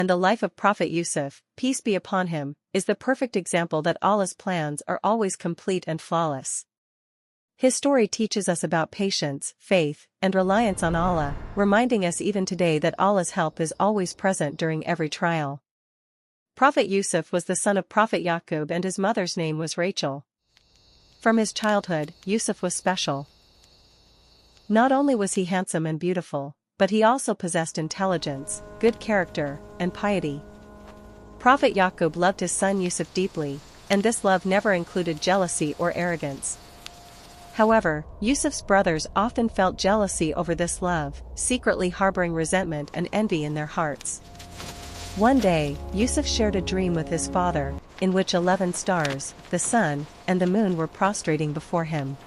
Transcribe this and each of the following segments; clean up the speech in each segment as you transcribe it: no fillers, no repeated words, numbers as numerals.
And the life of Prophet Yusuf, peace be upon him, is the perfect example that Allah's plans are always complete and flawless. His story teaches us about patience, faith, and reliance on Allah, reminding us even today that Allah's help is always present during every trial. Prophet Yusuf was the son of Prophet Yaqub and his mother's name was Rachel. From his childhood, Yusuf was special. Not only was he handsome and beautiful, but he also possessed intelligence, good character, and piety. Prophet Yaqub loved his son Yusuf deeply, and this love never included jealousy or arrogance. However, Yusuf's brothers often felt jealousy over this love, secretly harboring resentment and envy in their hearts. One day, Yusuf shared a dream with his father, in which 11 stars, the sun, and the moon were prostrating before him.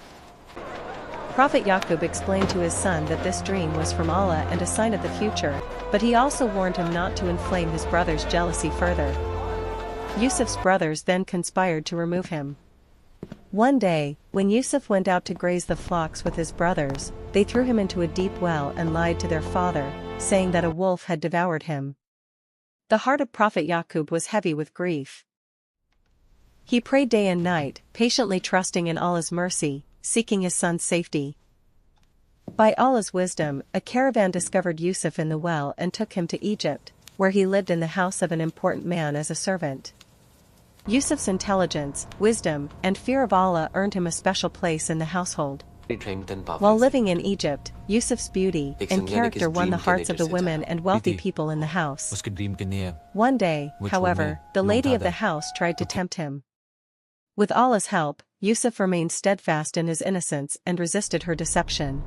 Prophet Yaqub explained to his son that this dream was from Allah and a sign of the future, but he also warned him not to inflame his brother's jealousy further. Yusuf's brothers then conspired to remove him. One day, when Yusuf went out to graze the flocks with his brothers, they threw him into a deep well and lied to their father, saying that a wolf had devoured him. The heart of Prophet Yaqub was heavy with grief. He prayed day and night, patiently trusting in Allah's mercy, seeking his son's safety. By Allah's wisdom, a caravan discovered Yusuf in the well and took him to Egypt, where he lived in the house of an important man as a servant. Yusuf's intelligence, wisdom, and fear of Allah earned him a special place in the household. While living in Egypt, Yusuf's beauty and character won the hearts of the women and wealthy people in the house. One day, however, the lady of the house tried to tempt him. With Allah's help, Yusuf remained steadfast in his innocence and resisted her deception.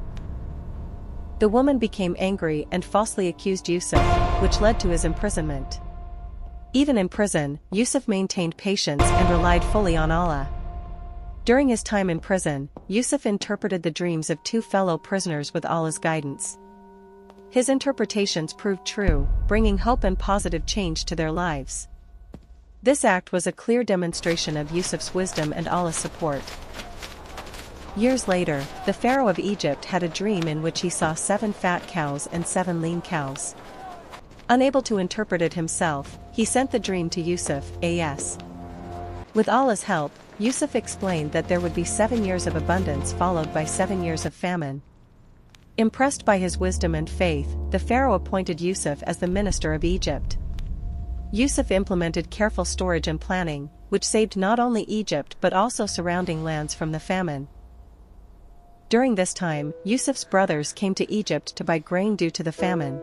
The woman became angry and falsely accused Yusuf, which led to his imprisonment. Even in prison, Yusuf maintained patience and relied fully on Allah. During his time in prison, Yusuf interpreted the dreams of 2 fellow prisoners with Allah's guidance. His interpretations proved true, bringing hope and positive change to their lives. This act was a clear demonstration of Yusuf's wisdom and Allah's support. Years later, the Pharaoh of Egypt had a dream in which he saw 7 fat cows and 7 lean cows. Unable to interpret it himself, he sent the dream to Yusuf, a.s. With Allah's help, Yusuf explained that there would be 7 years of abundance followed by 7 years of famine. Impressed by his wisdom and faith, the Pharaoh appointed Yusuf as the minister of Egypt. Yusuf implemented careful storage and planning, which saved not only Egypt but also surrounding lands from the famine. During this time, Yusuf's brothers came to Egypt to buy grain due to the famine.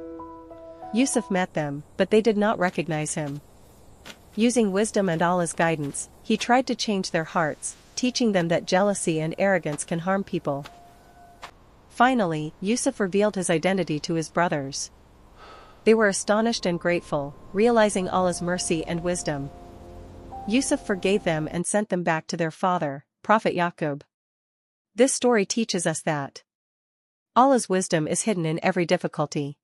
Yusuf met them, but they did not recognize him. Using wisdom and Allah's guidance, he tried to change their hearts, teaching them that jealousy and arrogance can harm people. Finally, Yusuf revealed his identity to his brothers. They were astonished and grateful, realizing Allah's mercy and wisdom. Yusuf forgave them and sent them back to their father, Prophet Yaqub. This story teaches us that Allah's wisdom is hidden in every difficulty.